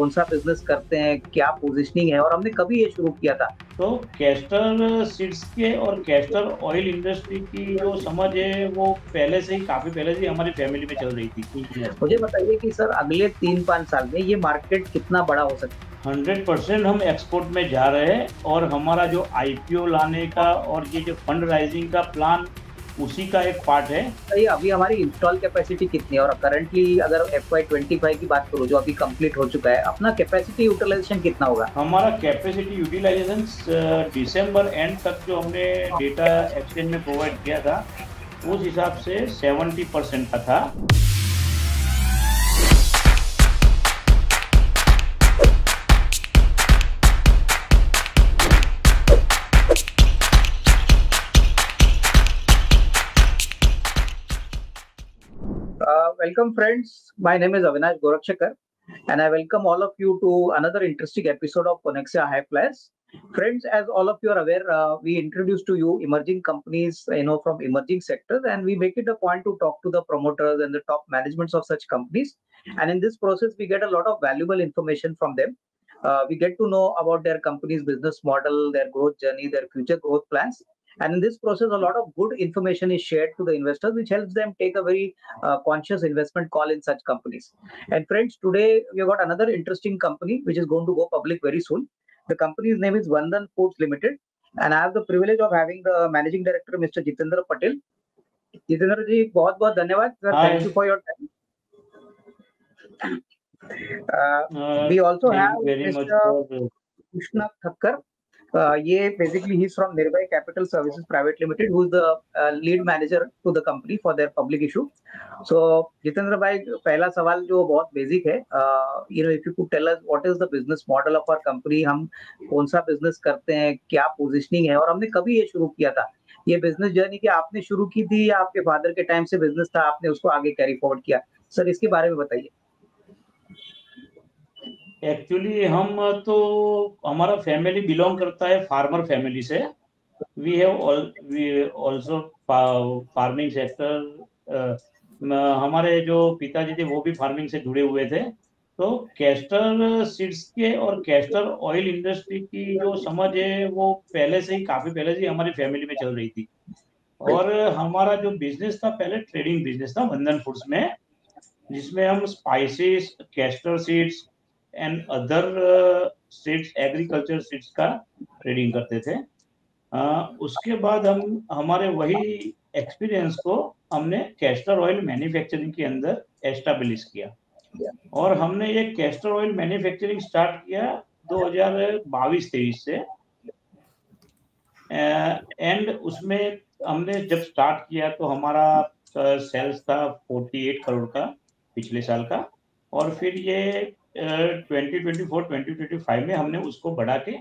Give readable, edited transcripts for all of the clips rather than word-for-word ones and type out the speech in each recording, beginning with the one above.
कौन सा बिजनेस करते हैं, क्या पोजीशनिंग है और हमने कभी ये शुरू किया था। तो कैस्टर सीड्स के और कैस्टर ऑयल इंडस्ट्री की जो समझ है वो पहले से ही, काफी पहले से ही हमारी फैमिली में चल रही थी। मुझे बताइए कि सर अगले 3-5 साल में ये मार्केट कितना बड़ा हो सकता 100% हम एक्सपोर्ट में जा रहे हैं, और हमारा जो आईपीओ लाने का और ये जो फंड राइजिंग का प्लान, उसी का एक पार्ट है। है। ये अभी हमारी इंस्टॉल कैपेसिटी कितनी है और करंटली अगर FY25 की बात करूँ जो अभी कंप्लीट हो चुका है, अपना कैपेसिटी यूटिलाइजेशन कितना होगा? हमारा कैपेसिटी यूटिलाइजेशन दिसंबर एंड तक जो हमने डेटा एक्सचेंज में प्रोवाइड किया था, उस हिसाब से 70% का था। Welcome friends, my name is Avinash Gorakshakar and I welcome all of you to another interesting episode of Connexia High Flyers. Friends, as all of you are aware, we introduce to you emerging companies, from emerging sectors, and we make it a point to talk to the promoters and the top managements of such companies. And in this process, we get a lot of valuable information from them. We get to know about their company's business model, their growth journey, their future growth plans. And in this process, a lot of good information is shared to the investors, which helps them take a very conscious investment call in such companies. And friends, today we have got another interesting company which is going to go public very soon. The company's name is Vandan Foods Limited, and I have the privilege of having the managing director, Mr. Jitendra Patel. Jitendra ji, बहुत बहुत धन्यवाद sir. Hi. Thank you for your time. We also Thank have you very much Mr. for Krishna Thakkar. Basically he's from Nirbhay Capital Services Private Limited, who's the lead manager to the company for their public issue. So Jitendra bhai, पहला सवाल जो बहुत basic है, if you could tell us what is the business model of our company, हम कौन सा business करते हैं, क्या पोजीशनिंग है और हमने कभी ये शुरू किया था। ये बिजनेस जर्नी क्या आपने शुरू की थी या आपके फादर के टाइम से बिजनेस था, आपने उसको आगे कैरी फॉरवर्ड किया? सर इसके बारे में बताइए। एक्चुअली हम तो, हमारा फैमिली बिलोंग करता है फार्मर फैमिली से। We also farming sector. हमारे जो पिताजी थे वो भी फार्मिंग से जुड़े हुए थे। तो कैस्टर सीड्स के और कैस्टर ऑयल इंडस्ट्री की जो समझ है वो पहले से ही, काफी पहले से ही हमारी फैमिली में चल रही थी। और हमारा जो बिजनेस था, पहले ट्रेडिंग बिजनेस था वंदन फूड्स में, जिसमें हम spices, castor seeds and other seeds, agriculture seeds का ट्रेडिंग करते थे। उसके बाद हम हमारे वही एक्सपीरियंस को हमने कैस्टर ऑयल मैन्युफैक्चरिंग के अंदर एस्टेब्लिश किया, और हमने ये कैस्टर ऑयल मैन्युफैक्चरिंग स्टार्ट किया 2022-23 से। एंड उसमें हमने जब स्टार्ट किया तो हमारा सेल्स था 48 करोड़ का पिछले साल का, और फिर ये 2024-2025 में हमने उसको बढ़ा के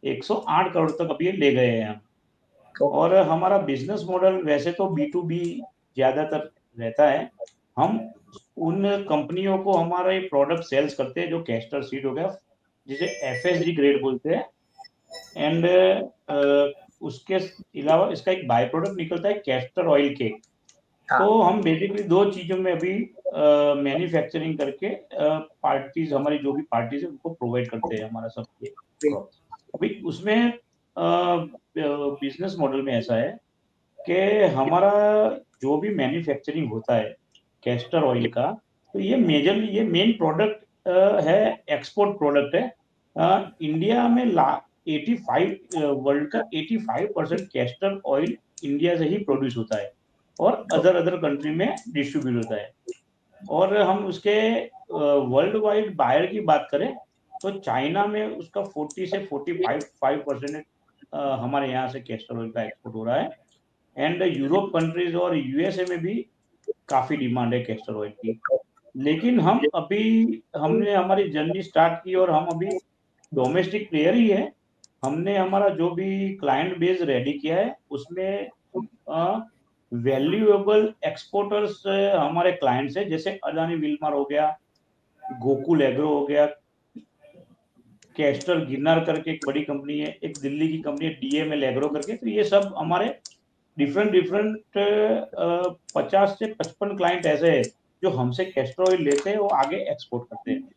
108 करोड़ तक अभी ले गए हैं हम। और हमारा बिजनेस मॉडल वैसे तो B2B ज्यादातर रहता है। हम उन कंपनियों को हमारा ये प्रोडक्ट सेल्स करते हैं जो कैस्टर सीड हो गया, जिसे FSG ग्रेड बोलते हैं। एंड उसके अलावा इसका एक बाय प्रोडक्ट निकलता है कैस्टर ऑयल केक। तो हम बेसिकली दो चीजों में अभी मैन्युफैक्चरिंग करके पार्टीज, हमारी जो भी पार्टीज है उनको प्रोवाइड करते हैं हमारा सब ये। अभी उसमें बिजनेस मॉडल में ऐसा है कि हमारा जो भी मैन्युफैक्चरिंग होता है कैस्टर ऑयल का, तो ये मेजरली, ये मेन प्रोडक्ट है, एक्सपोर्ट प्रोडक्ट है। इंडिया में 85 वर्ल्ड का 85% कैस्टर ऑयल इंडिया से ही प्रोड्यूस होता है और अदर कंट्री में डिस्ट्रीब्यूट होता है। और हम उसके वर्ल्ड वाइड बायर की बात करें तो चाइना में उसका 40 से 45% हमारे यहाँ से कैस्टर ऑयल का एक्सपोर्ट हो रहा है। एंड यूरोप कंट्रीज और USA में भी काफी डिमांड है कैस्टर ऑयल की। लेकिन हमने हमारी जर्नी स्टार्ट की और हम अभी डोमेस्टिक प्लेयर ही है। हमने हमारा जो भी क्लाइंट बेस रेडी किया है उसमें वैल्यूएबल एक्सपोर्टर्स हमारे क्लाइंट्स है, जैसे अदानी विल्मर हो गया, गोकुल एग्रो हो गया, कैस्टर गिरनार करके एक बड़ी कंपनी है, एक दिल्ली की कंपनी है DML एग्रो करके। तो ये सब हमारे डिफरेंट 50 से 55 क्लाइंट ऐसे हैं जो हमसे कैस्टर ऑयल लेते हैं, वो आगे एक्सपोर्ट करते हैं।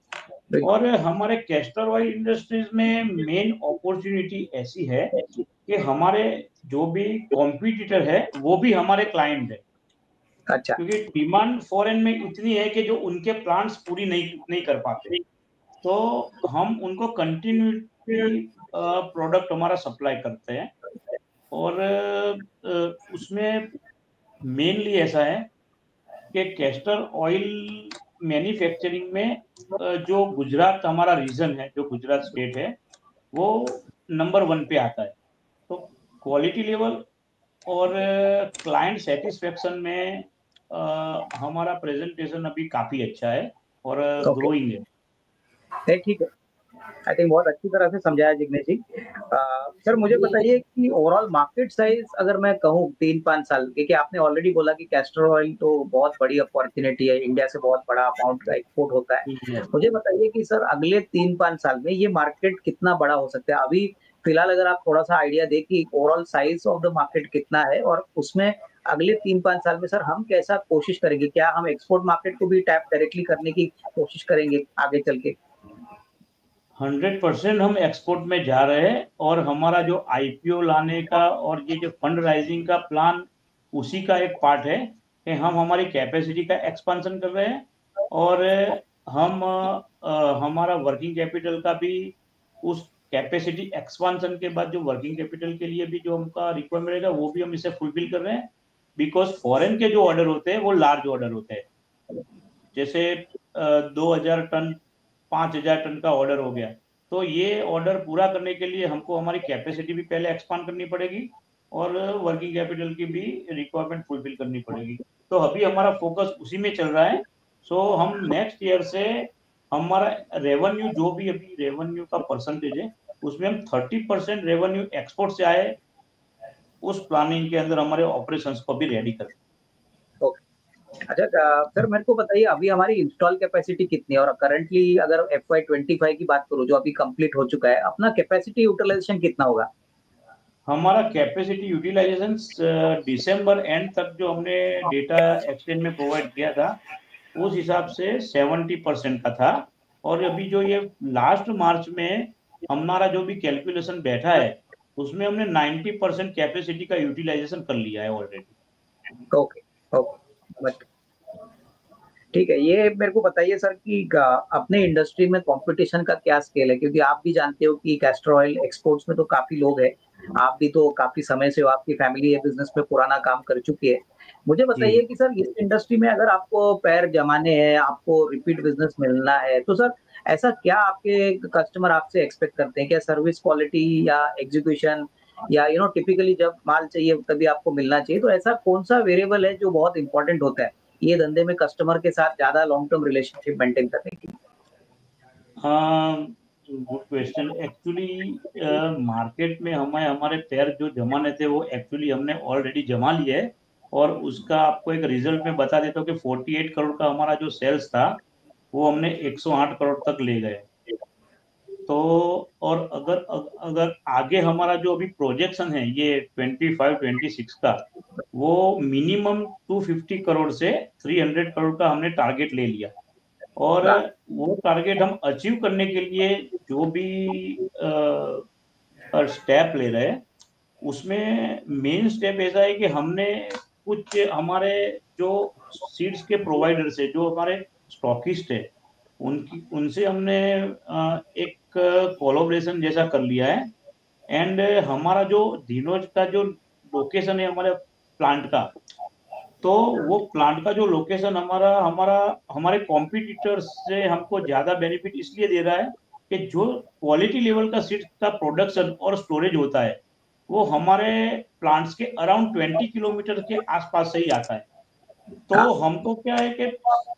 और हमारे कैस्टर ऑयल इंडस्ट्रीज में मेन अपॉर्चुनिटी ऐसी है कि हमारे जो भी कॉम्पिटिटर है वो भी हमारे क्लाइंट है। अच्छा। क्योंकि डिमांड फॉरेन में इतनी है कि जो उनके प्लांट्स पूरी नहीं कर पाते, तो हम उनको कंटिन्यूटी प्रोडक्ट हमारा सप्लाई करते हैं। और उसमें मेनली ऐसा है कि कैस्टर ऑयल मैन्युफैक्चरिंग में जो गुजरात हमारा रीजन है, जो गुजरात स्टेट है, वो नंबर 1 पे आता है। तो क्वालिटी लेवल और क्लाइंट सेटिस्फेक्शन में हमारा प्रेजेंटेशन अभी काफी अच्छा है और ओके, ग्रोइंग है। ठीक है। आई थिंक बहुत अच्छी तरह से समझाया जिग्नेश जी। सर मुझे बताइए कि ओवरऑल मार्केट साइज अगर मैं कहूँ 3-5 साल, क्योंकि आपने ऑलरेडी बोला कि कैस्टर ऑयल तो बहुत बड़ी अपॉर्चुनिटी है, इंडिया से बहुत बड़ा अमाउंट का एक्सपोर्ट होता है। Yes. मुझे बताइए कि सर अगले 3-5 साल में ये मार्केट कितना बड़ा हो सकता है? अभी फिलहाल अगर आप थोड़ा सा आइडिया दें कि overall size of the market कितना है, और उसमें अगले 3-5 साल में सर हम कैसा कोशिश करेंगे? क्या हम एक्सपोर्ट मार्केट को भी टैप डायरेक्टली करने की कोशिश करेंगे आगे चल के? 100% हम एक्सपोर्ट में जा रहे हैं और हमारा जो आईपीओ लाने का और ये जो फंड राइजिंग का प्लान, उसी का एक पार्ट है कि हम हमारी कैपेसिटी का एक्सपांशन कर रहे हैं। और हम हमारा वर्किंग कैपिटल का भी, उस कैपेसिटी एक्सपांशन के बाद जो वर्किंग कैपिटल के लिए भी जो हमका रिक्वायरमेंट रहेगा वो भी हम इसे फुलफिल कर रहे हैं। बिकॉज फॉरेन के जो ऑर्डर होते हैं वो लार्ज ऑर्डर होते हैं। जैसे 2,000 टन, 5,000 टन का ऑर्डर हो गया, तो ये ऑर्डर पूरा करने के लिए हमको हमारी कैपेसिटी भी पहले एक्सपांड करनी पड़ेगी और वर्किंग कैपिटल की भी रिक्वायरमेंट फुलफिल करनी पड़ेगी। तो अभी हमारा फोकस उसी में चल रहा है। सो हम नेक्स्ट ईयर से हमारा रेवेन्यू, जो भी अभी रेवेन्यू का परसेंटेज है, उसमें हम 30% रेवेन्यू एक्सपोर्ट से आए, उस प्लानिंग के अंदर हमारे ऑपरेशंस को भी रेडी कर। ओके। अच्छा, सर मेरे को बताइए अभी हमारी इंस्टॉल कैपेसिटी कितनी है, और करंटली अगर FY 25 की बात करूँ जो अभी कंप्लीट हो चुका है, अपना कैपेसिटी यूटिलाइजेशन कितना होगा? हमारा कैपेसिटी यूटिलाइजेशन दिसंबर एंड तक जो हमने डेटा एक्सचेंज में प्रोवाइड किया था, उस हिसाब से 70% का था। और अभी जो ये लास्ट मार्च में हमारा जो भी कैलकुलेशन बैठा है, उसमें हमने 90% कैपेसिटी का यूटिलाइजेशन कर लिया है ऑलरेडी। ओके, ओके, ठीक है। ये मेरे को बताइए सर कि अपने इंडस्ट्री में कंपटीशन का क्या स्केल है, क्योंकि आप भी जानते हो कि कैस्टर ऑयल एक्सपोर्ट्स में तो काफी लोग हैं। आप भी तो काफी समय से हो, आपकी फैमिली ये बिजनेस में पुराना काम कर चुकी है। मुझे जी। बताइए कि सर इस इंडस्ट्री में अगर आपको पैर जमाने हैं, आपको रिपीट बिजनेस मिलना है, तो सर ऐसा क्या आपके कस्टमर आपसे एक्सपेक्ट करते हैं? क्या सर्विस क्वालिटी या एग्जीक्यूशन, या टिपिकली जब माल चाहिए तभी आपको मिलना चाहिए? तो ऐसा कौन सा वेरिएबल है जो बहुत इंपॉर्टेंट होता है ये धंधे में कस्टमर के साथ ज्यादा लॉन्ग टर्म रिलेशनशिप मेंटेन करने की? Good question. एक्चुअली मार्केट में हमें हमारे पैर जो जमाने थे वो एक्चुअली हमने ऑलरेडी जमा लिए है। और उसका आपको एक रिजल्ट में बता देता हूँ कि 48 करोड़ का हमारा जो सेल्स था, वो हमने 108 करोड़ तक ले गए। तो और अगर आगे हमारा जो अभी प्रोजेक्शन है ये 25-26 का, वो मिनिमम 250 करोड़ से 300 करोड़ का हमने टारगेट ले लिया। और वाह। वो टारगेट हम अचीव करने के लिए जो भी स्टेप ले रहे हैं, उसमें मेन स्टेप ऐसा है कि हमने कुछ हमारे जो सीड्स के प्रोवाइडर से, जो हमारे स्टॉकिस्ट है, उनकी उनसे हमने एक कोलैबोरेशन जैसा कर लिया है। एंड हमारा जो धीनोज का जो लोकेशन है हमारे प्लांट का, तो वो प्लांट का जो लोकेशन हमारा हमारा हमारे कॉम्पिटिटर्स से हमको ज्यादा बेनिफिट इसलिए दे रहा है कि जो क्वालिटी लेवल का सीड का प्रोडक्शन और स्टोरेज होता है, वो हमारे प्लांट्स के अराउंड 20 किलोमीटर के आसपास से ही आता है। तो हाँ। हमको क्या है कि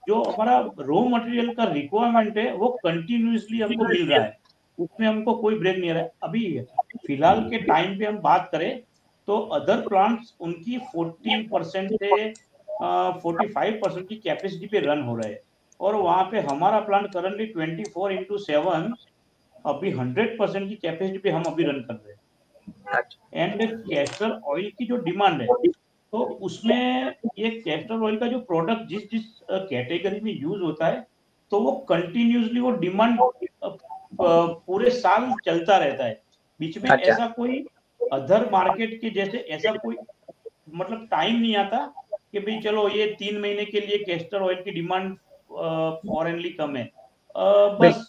जो हमारा रॉ मटेरियल का रिक्वायरमेंट है वो कंटिन्यूसली हमको मिल रहा है, उसमें हमको कोई ब्रेक नहीं आ रहा है। अभी फिलहाल के टाइम पे हम बात करें, तो अदर प्लांट्स उनकी 40% से 45% की कैपेसिटी पे रन हो रहे हैं। और वहां पे हमारा प्लांट करंटली 24x7 अभी 100% की कैपेसिटी पे हम अभी रन कर रहे हैं। अच्छा। एंड कैस्टर ऑयल की जो डिमांड है, तो उसमें ये कैस्टर ऑयल का जो प्रोडक्ट जिस जिस कैटेगरी में यूज होता है, तो वो कंटिन्यूसली वो डिमांड पूरे साल चलता रहता है। बीच में अच्छा। ऐसा कोई अदर मार्केट के जैसे ऐसा कोई मतलब टाइम नहीं आता कि भाई चलो ये 3 महीने के लिए कैस्टर ऑयल की डिमांड फॉरेनली कम है। बस बिल्कुल।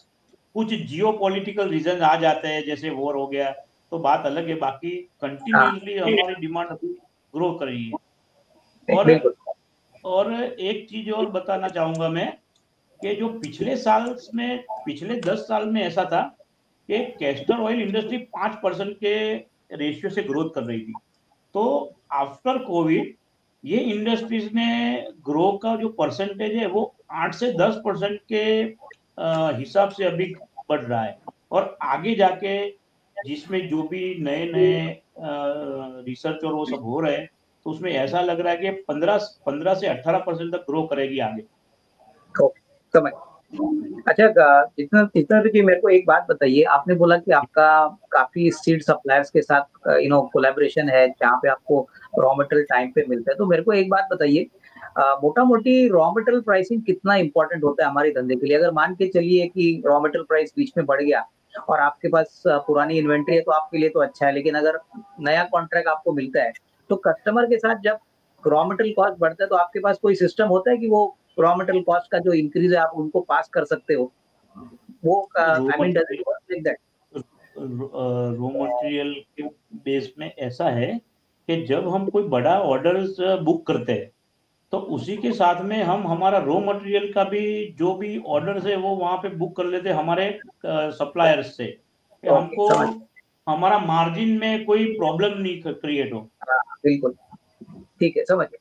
कुछ जियो पॉलिटिकल रीजन आ जाते हैं, जैसे वॉर हो गया तो बात अलग है, बाकी हाँ। कंटिन्यूसली हमारी डिमांड अभी ग्रो कर रही है। और बिल्कुल। और एक चीज और बताना चाहूंगा मैं कि जो पिछले 10 साल में ऐसा था कि कैस्टर ऑयल इंडस्ट्री 5% के रेशियो से ग्रोथ कर रही थी। तो आफ्टर कोविड ये इंडस्ट्रीज ने ग्रो का जो परसेंटेज है वो 8 से 10% के हिसाब से अभी बढ़ रहा है। और आगे जाके जिसमें जो भी नए नए रिसर्च और वो सब हो रहे हैं, तो उसमें ऐसा लग रहा है कि 15 से 18% तक ग्रो करेगी आगे। ओके, समझ। अच्छा, जितना जितना कि मेरे को एक बात बताइए, आपने बोला कि आपका काफी सीड सप्लायर्स के साथ कोलैबोरेशन है जहाँ पे आपको रॉ मटेरियल टाइम पे मिलता है। तो मेरे को एक बात बताइए, मोटा मोटी रॉ मटेरियल प्राइसिंग कितना इंपॉर्टेंट होता है हमारे धंधे के लिए? अगर मान के चलिए कि रॉ मटेरियल प्राइस बीच में बढ़ गया और आपके पास पुरानी इन्वेंट्री है, तो आपके लिए तो अच्छा है, लेकिन अगर नया कॉन्ट्रैक्ट आपको मिलता है तो कस्टमर के साथ जब रॉ मटेरियल कॉस्ट बढ़ता है तो आपके पास कोई सिस्टम होता है कि वो रॉ मटेरियल कॉस्ट का जो इंक्रीज है आप उनको पास कर सकते हो? वो raw I mean does it material work like that? Raw material के बेस में ऐसा है कि जब हम कोई बड़ा ऑर्डर्स बुक करते हैं तो उसी के साथ में हम हमारा रॉ मटेरियल का भी जो भी ऑर्डर्स है वो वहां पे बुक कर लेते हैं हमारे सप्लायर्स से, कि ओके, हमको समझ। हमारा मार्जिन में कोई प्रॉब्लम नहीं क्रिएट हो। हाँ, बिल्कुल। ठीक है, समझ गए।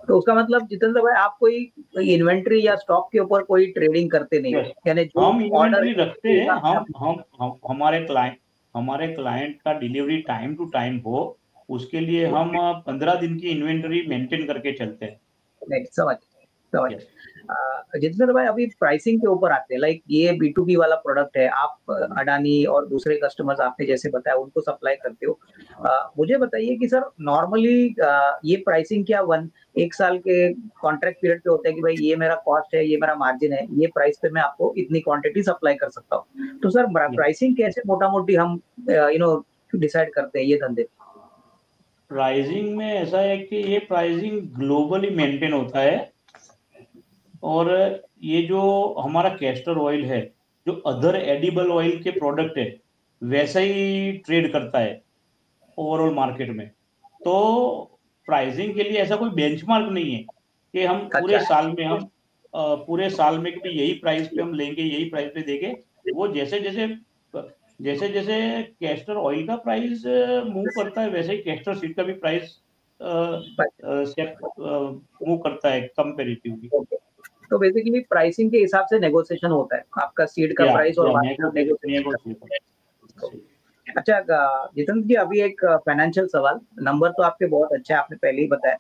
तो उसका मतलब जितेंद्र भाई, आप कोई कोई इन्वेंट्री या स्टॉक के ऊपर कोई ट्रेडिंग करते नहीं हो, यस, यानी जो हम ऑर्डर इन्वेंट्री है रखते उसके हैं। हिसाब से आप। हम हमारे क्लाइंट का डिलीवरी टाइम टू टाइम हो, उसके लिए हम 15 दिन की इन्वेंटरी मेंटेन करके चलते हैं। नहीं, समझ समझ। यस। जितेंद्र भाई, अभी प्राइसिंग के ऊपर आते हैं, लाइक ये B2B वाला प्रोडक्ट है, आप अडानी और दूसरे कस्टमर्स आपने जैसे बताया उनको सप्लाई करते हो। मुझे बताइए कि सर नॉर्मली ये प्राइसिंग क्या वन एक साल के कॉन्ट्रैक्ट पीरियड पे होता है कि भाई ये मेरा कॉस्ट है, ये मेरा मार्जिन है, ये प्राइस पे मैं आपको इतनी क्वांटिटी सप्लाई कर सकता हूँ? तो सर यस, प्राइसिंग कैसे मोटा मोटी हम डिसाइड करते हैं ये धंधे? प्राइसिंग में ऐसा है कि ये प्राइसिंग ग्लोबली मेंटेन होता है। और ये जो हमारा कैस्टर ऑयल है, जो अदर एडिबल ऑयल के प्रोडक्ट है वैसा ही ट्रेड करता है ओवरऑल मार्केट में। तो प्राइसिंग के लिए ऐसा कोई बेंचमार्क नहीं है कि हम अच्छा। पूरे साल में कि भाई यही प्राइस पे हम लेंगे, यही प्राइस पे देंगे। वो जैसे जैसे कैस्टर ऑयल का प्राइस मूव करता है, वैसे ही कैस्टर सीड का भी प्राइस मूव करता है कंपेरेटिवली। ओके, तो बेसिकली प्राइसिंग के हिसाब से नेगोशिएशन होता है, आपका सीड का प्राइस और या बाकी आप नेगोशिएशन करते नेगोशिएबल। हो। अच्छा, जितेंद्र जी, अभी एक फाइनेंशियल सवाल। नंबर तो आपके बहुत अच्छे हैं, आपने पहले ही बताया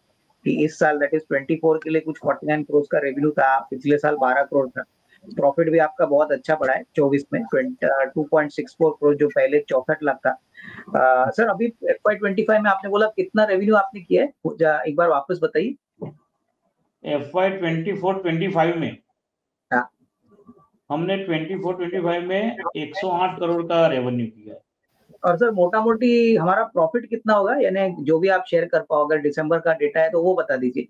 कि इस साल दैट इज 24 के लिए कुछ 49 करोड़ का रेवेन्यू था, पिछले साल 12 करोड़ था। प्रॉफिट भी आपका बहुत अच्छा बढ़ा है 24 में, 2.64 करोड़ जो पहले 64 लाख था। सर अभी FY25 में आपने बोला कितना रेवेन्यू आपने किया है, एक बार वापस बताइए। FY 24-25 में हाँ। हमने 24-25 में 108 करोड़ का रेवेन्यू किया है। और सर मोटा मोटी हमारा प्रॉफिट कितना होगा, यानी जो भी आप शेयर कर पाओ, अगर दिसंबर का डेटा है तो वो बता दीजिए।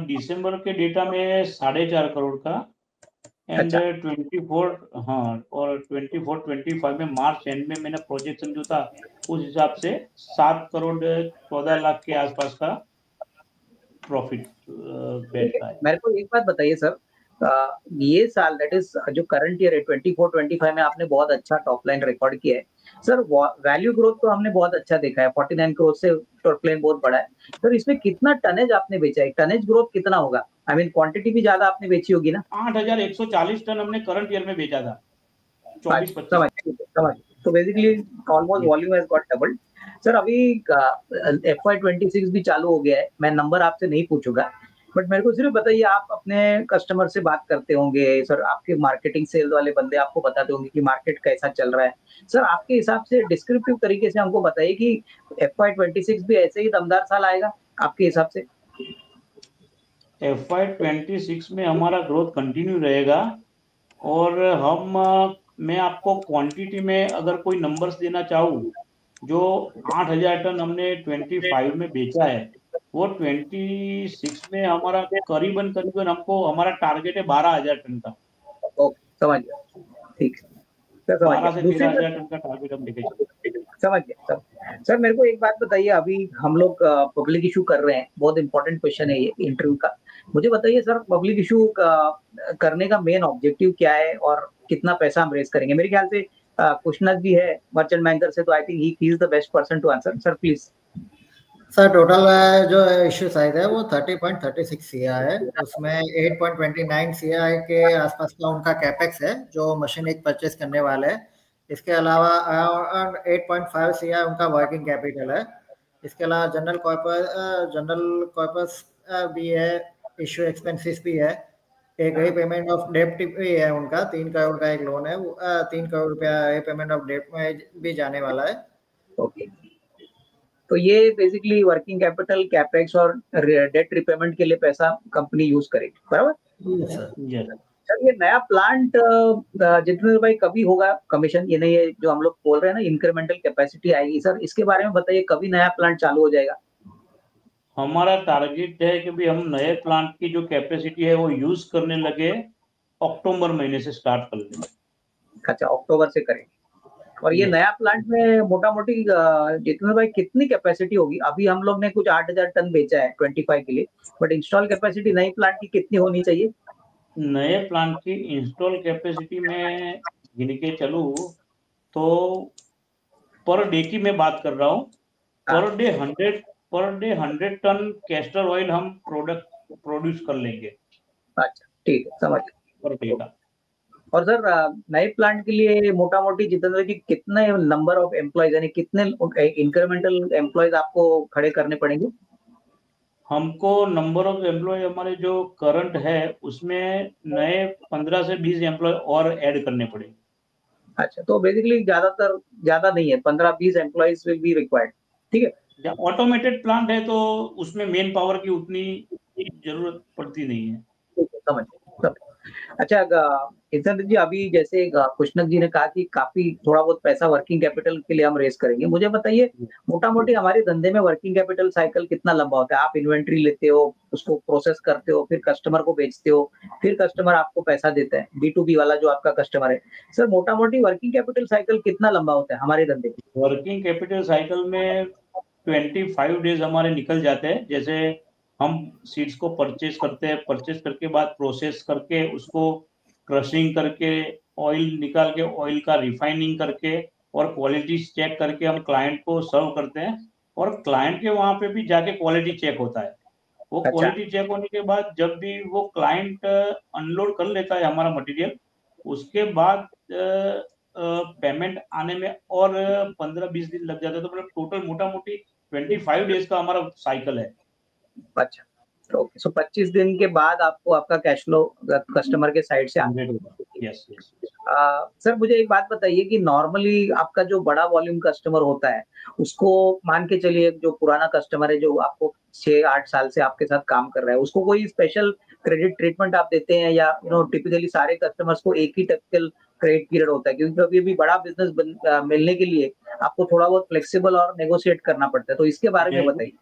दिसंबर के डेटा में 4.5 करोड़ का। एंड अच्छा। 24, हाँ, और 24-25 में मार्च एंड में मैंने प्रोजेक्शन जो था उस हिसाब से 7 करोड़ 14 लाख के आसपास का प्रॉफिट ठीक है, बैठता है। मेरे को एक बात बताइए सर, ये साल दैट इज जो करंट ईयर है 24-25 में आपने बहुत अच्छा टॉप लाइन रिकॉर्ड किया है। सर वैल्यू ग्रोथ तो हमने बहुत अच्छा देखा है, 49 करोड़ से टॉप लाइन बहुत बड़ा है। सर इसमें कितना टनेज आपने बेचा है, टनेज ग्रोथ कितना होगा? आई मीन क्वांटिटी भी ज्यादा आपने बेची होगी ना? 8,140 टन हमने करंट ईयर में बेचा था, चौबीस अच्छा, पच्चीस समझ समझ। तो बेसिकली ऑलमोस्ट में। Volume has got doubled. Sir अभी FY26 भी चालू हो गया है, मैं नंबर आपसे नहीं पूछूंगा, बट मेरे को सिर्फ बताइए, आप अपने कस्टमर से बात करते होंगे सर, आपके मार्केटिंग सेल्स वाले बंदे आपको बताते होंगे कि मार्केट कैसा चल रहा है। सर आपके हिसाब से डिस्क्रिप्टिव तरीके से हमको बताइए कि FY26 भी ऐसे ही दमदार साल आएगा आपके हिसाब से? FY26 में हमारा ग्रोथ कंटिन्यू रहेगा और मैं आपको क्वांटिटी में अगर कोई नंबर्स देना चाहूँ, जो 8,000 टन हमने 25 में बेचा है, वो 26 में हमारा करीबन करीबन हमारा टारगेट है 12,000 टन का। ओके, समझ गया, ठीक है सर, समझ 12 गया। से दूसरी 13,000 बात, टन का टारगेट हम लेके चलते समझ गया सर मेरे को एक बात बताइए, अभी हम लोग पब्लिक इशू कर रहे हैं, बहुत इंपॉर्टेंट क्वेश्चन है ये इंटरव्यू का। मुझे बताइए सर, पब्लिक इशू करने का मेन ऑब्जेक्टिव क्या है और कितना पैसा हम रेज करेंगे? मेरे ख्याल से कुशनक जी है मर्चेंट बैंकर से, तो I think he is the best person to answer. Sir please. Sir total जो इश्यू साइज है वो 30.36 सीआर है। उसमें 8.29 सीआर के आसपास का उनका कैपेक्स है जो मशीन एक परचेस करने वाले हैं। इसके अलावा 8.5 सीआर उनका वर्किंग कैपिटल है। इसके अलावा जनरल कॉर्पस भी है, इश्यू एक्सपेंसेस भी है, एक रीपेमेंट ऑफ डेप्ट भी है उनका, 3 करोड़ का एक लोन है, 3 करोड़ रुपया रीपेमेंट ऑफ डेप्ट में भी जाने वाला है। ओके, तो ये बेसिकली वर्किंग कैपिटल, कैपेक्स और डेट रिपेमेंट के लिए पैसा कंपनी यूज करेगी, बराबर? सर हैं। सर ये नया प्लांट जितेंद्र भाई कभी होगा कमीशन? ये नहीं है जो हम लोग बोल रहे हैं ना इंक्रीमेंटल कैपेसिटी आएगी, सर इसके बारे में बताइए, कभी नया प्लांट चालू हो जाएगा? हमारा टारगेट है कि भी हम नए प्लांट की जो कैपेसिटी है वो यूज करने लगे अक्टूबर महीने से स्टार्ट कर लेंगे। अच्छा, अक्टूबर से करेंगे। और ये Yes. नया प्लांट में मोटा मोटी जितेंद्र भाई कितनी कैपेसिटी होगी? अभी हम लोग ने कुछ 8,000 टन बेचा है 25 के लिए, बट इंस्टॉल कैपेसिटी नई प्लांट की कितनी होनी चाहिए? नए प्लांट की इंस्टॉल कैपेसिटी में गिन के चलूँ तो पर डे की मैं बात कर रहा हूँ, per day 100 ton castor oil हम प्रोड्यूस कर लेंगे। अच्छा, ठीक है, समझ गया। पर डे का। और सर नए प्लांट के लिए मोटा मोटी जितेंद्र जी कितने नंबर ऑफ एम्प्लॉयज, यानी कितने इंक्रीमेंटल एम्प्लॉयज आपको खड़े करने पड़ेंगे? हमको नंबर ऑफ एम्प्लॉय हमारे जो करंट है उसमें नए 15 से 20 एम्प्लॉय और ऐड करने पड़ेंगे। अच्छा, तो बेसिकली ज्यादा नहीं है, 15-20 एम्प्लॉयज विल बी रिक्वायर्ड, ठीक है। ऑटोमेटेड प्लांट है तो उसमें मेन पावर की उतनी जरूरत पड़ती नहीं है। ठीक है, समझ। अच्छा, जितेंद्र जी अभी जैसे कृष्णक जी ने कहा कि काफी थोड़ा बहुत पैसा वर्किंग कैपिटल के लिए हम रेस करेंगे, मुझे बताइए मोटा मोटी हमारे धंधे में वर्किंग कैपिटल साइकिल कितना लंबा होता है? आप इन्वेंट्री लेते हो, उसको प्रोसेस करते हो, फिर कस्टमर को बेचते हो, फिर कस्टमर आपको पैसा देता है, B2B वाला जो आपका कस्टमर है। सर मोटा मोटी वर्किंग कैपिटल साइकिल कितना लंबा होता है हमारे धंधे में? वर्किंग कैपिटल साइकिल में 25 डेज हमारे निकल जाते हैं। जैसे हम सीड्स को परचेज करते हैं, परचेज करके बाद प्रोसेस करके उसको क्रशिंग करके ऑयल निकाल के ऑयल का रिफाइनिंग करके और क्वालिटी चेक करके हम क्लाइंट को सर्व करते हैं। और क्लाइंट के वहां पे भी जाके क्वालिटी चेक होता है। वो अच्छा, क्वालिटी चेक होने के बाद जब भी वो क्लाइंट अनलोड कर लेता है हमारा मटेरियल, उसके बाद पेमेंट आने में और 15-20 दिन लग जाते हैं। तो मतलब टोटल मोटा मोटी 25 डेज का हमारा साइकिल है। अच्छा, ओके, सो 25 दिन के बाद आपको आपका कैश फ्लो कस्टमर के साइड से आता है। Yes yes. सर मुझे एक बात बताइए कि नॉर्मली आपका जो बड़ा वॉल्यूम कस्टमर होता है, उसको मान के चलिए, जो पुराना कस्टमर है जो आपको 6-8 साल से आपके साथ काम कर रहा है, उसको कोई स्पेशल क्रेडिट ट्रीटमेंट आप देते हैं, या टिपिकली सारे कस्टमर्स को एक ही टिपिकल क्रेडिट पीरियड होता है? क्योंकि कभी भी बड़ा बिजनेस मिलने के लिए आपको थोड़ा बहुत फ्लेक्सिबल और नेगोशिएट करना पड़ता है, तो इसके बारे में बताइए।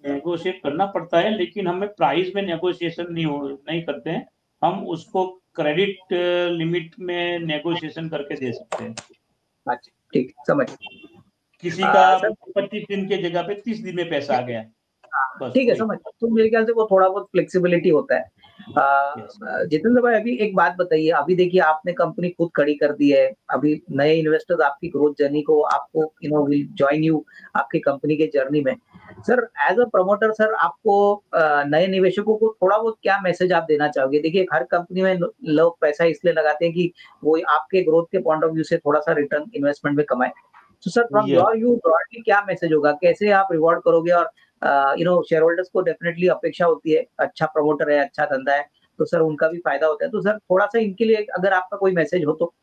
नेगोशिएट करना पड़ता है लेकिन हमें प्राइस में नेगोशिएशन नहीं करते हैं। हम उसको क्रेडिट लिमिट में नेगोशिएशन करके दे सकते हैं। अच्छा, ठीक है, समझ। किसी का सर 25 दिन के जगह पे 30 दिन में पैसा आ गया, बस ठीक है, वही। समझ। तो मेरे ख्याल से वो थोड़ा बहुत फ्लेक्सिबिलिटी होता है। यस। जितेंद्र भाई अभी एक बात बताइए, अभी देखिए आपने कंपनी खुद खड़ी कर दी है, अभी नए इन्वेस्टर्स आपकी ग्रोथ जर्नी को आपको विल जॉइन यू आपकी कंपनी के जर्नी में। Sir as a promoter, sir आपको नए निवेशकों को थोड़ा बहुत क्या मैसेज आप देना चाहोगे? देखिए हर कंपनी में लोग पैसा इसलिए लगाते हैं कि वो आपके ग्रोथ के पॉइंट ऑफ व्यू से थोड़ा सा रिटर्न इन्वेस्टमेंट में कमाए। तो sir from yes. Your view broadly क्या मैसेज होगा, कैसे आप रिवॉर्ड करोगे? और शेयर होल्डर्स को डेफिनेटली अपेक्षा होती है, अच्छा प्रमोटर है, अच्छा धंधा है, तो सर उनका भी फायदा होता है, तो सर थोड़ा सा इनके लिए अगर आपका कोई मैसेज हो तो।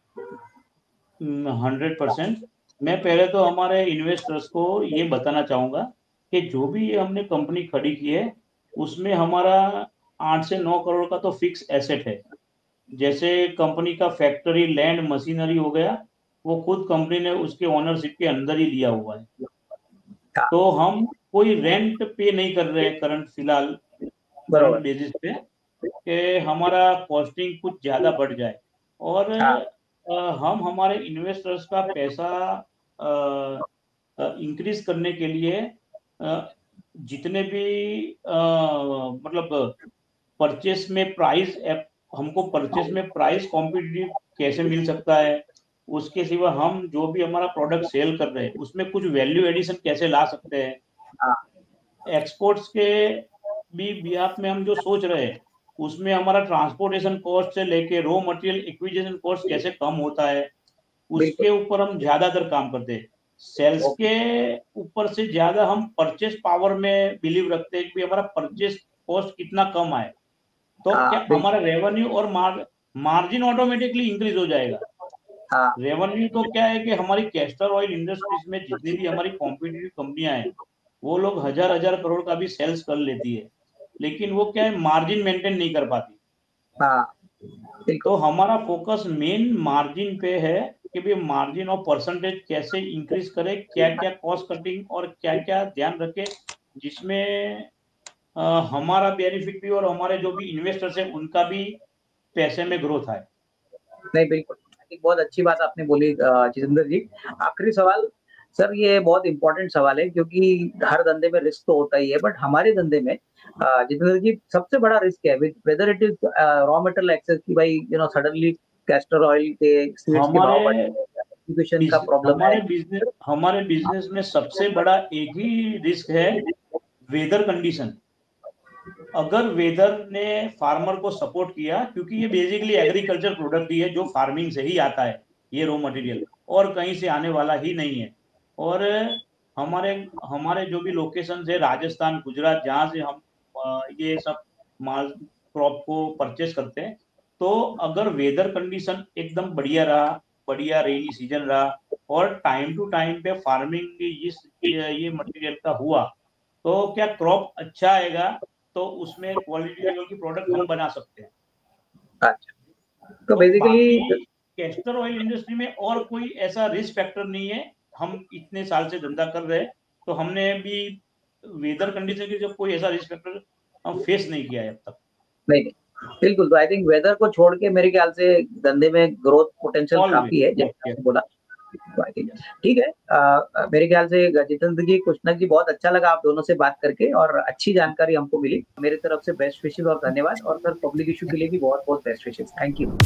100%। मैं पहले तो हमारे इन्वेस्टर्स को ये बताना चाहूंगा कि जो भी हमने कंपनी खड़ी की है उसमें हमारा 8 से 9 करोड़ का तो फिक्स एसेट है। जैसे कंपनी का फैक्ट्री, लैंड, मशीनरी हो गया, वो खुद कंपनी ने उसके ओनरशिप के अंदर ही लिया हुआ है। तो हम कोई रेंट पे नहीं कर रहे हैं करंट बेसिस पे कि हमारा कॉस्टिंग कुछ ज्यादा बढ़ जाए। और हम हमारे इन्वेस्टर्स का पैसा इंक्रीज करने के लिए जितने भी मतलब परचेस में प्राइस, हमको परचेस में प्राइस कॉम्पिटिटिव कैसे मिल सकता है, उसके सिवा हम जो भी हमारा प्रोडक्ट सेल कर रहे हैं उसमें कुछ वैल्यू एडिशन कैसे ला सकते हैं, एक्सपोर्ट्स के भी बिहाफ में हम जो सोच रहे हैं उसमें हमारा ट्रांसपोर्टेशन कॉस्ट से लेके रॉ मटेरियल एक्विजिशन कॉस्ट कैसे कम होता है, उसके ऊपर हम ज्यादातर काम करते हैं। सेल्स के ऊपर से ज्यादा हम परचेस पावर में बिलीव रखते हैं कि हमारा परचेस कॉस्ट कितना कम आए, तो क्या हमारा रेवेन्यू और मार्जिन ऑटोमेटिकली इंक्रीज हो जाएगा। रेवेन्यू तो क्या है कि हमारी कैस्टर ऑयल इंडस्ट्रीज में जितनी भी हमारी कॉम्पिटिटिव कंपनियां हैं वो लोग हजार हजार करोड़ का भी सेल्स कर लेती है, लेकिन वो क्या है, मार्जिन मेंटेन नहीं कर पाती। तो हमारा फोकस मेन मार्जिन पे है कि भाई मार्जिन और परसेंटेज कैसे इंक्रीज करे, क्या क्या कॉस्ट कटिंग और क्या क्या ध्यान रखे जिसमें हमारा बेनिफिट भी और हमारे जो भी इन्वेस्टर्स हैं उनका भी पैसे में ग्रोथ आए। नहीं, बिल्कुल, बहुत अच्छी बात आपने बोली जितेंद्र जी। आखिरी सवाल सर, ये बहुत इंपॉर्टेंट सवाल है क्योंकि हर धंधे में रिस्क तो होता ही है, बट हमारे धंधे में जितेंद्र जी सबसे बड़ा रिस्क है whether it is raw material access की, भाई सडनली कैस्टर ऑयल के सीड्स के भाव बढ़ जाए, का प्रॉब्लम है। हमारे बिजनेस में सबसे बड़ा एक ही रिस्क है, वेदर कंडीशन। अगर वेदर ने फार्मर को सपोर्ट किया, क्योंकि ये बेसिकली एग्रीकल्चर प्रोडक्ट ही है जो फार्मिंग से ही आता है, ये रॉ मटेरियल और कहीं से आने वाला ही नहीं है। और हमारे हमारे जो भी लोकेशन है, राजस्थान, गुजरात, जहाँ से हम ये सब माल क्रॉप को परचेस करते हैं, तो अगर वेदर कंडीशन एकदम बढ़िया रहा, बढ़िया रेनी सीजन रहा और टाइम टू टाइम पे फार्मिंग ये मटेरियल का हुआ, तो क्या क्रॉप अच्छा आएगा, तो उसमें क्वालिटी लेवल की प्रोडक्ट हम बना सकते हैं। अच्छा, तो बेसिकली कैस्टर ऑयल इंडस्ट्री में और कोई ऐसा रिस्क फैक्टर नहीं है। हम इतने साल से धंधा कर रहे हैं, तो हमने भी वेदर कंडीशन की जब कोई ऐसा रिस्क फैक्टर हम फेस नहीं किया है अब तक। नहीं, बिल्कुल। तो आई थिंक वेदर को छोड़ के मेरे ख्याल से धंधे में ग्रोथ पोटेंशियल काफी है, जैसे आपने बोला। ठीक है, मेरे ख्याल से जितेंद्र जी, कृष्णा जी, बहुत अच्छा लगा आप दोनों से बात करके और अच्छी जानकारी हमको मिली। मेरी तरफ से बेस्ट विशेस और धन्यवाद, और सर पब्लिक इशू के लिए भी बहुत बहुत बेस्ट विशेस। Thank you.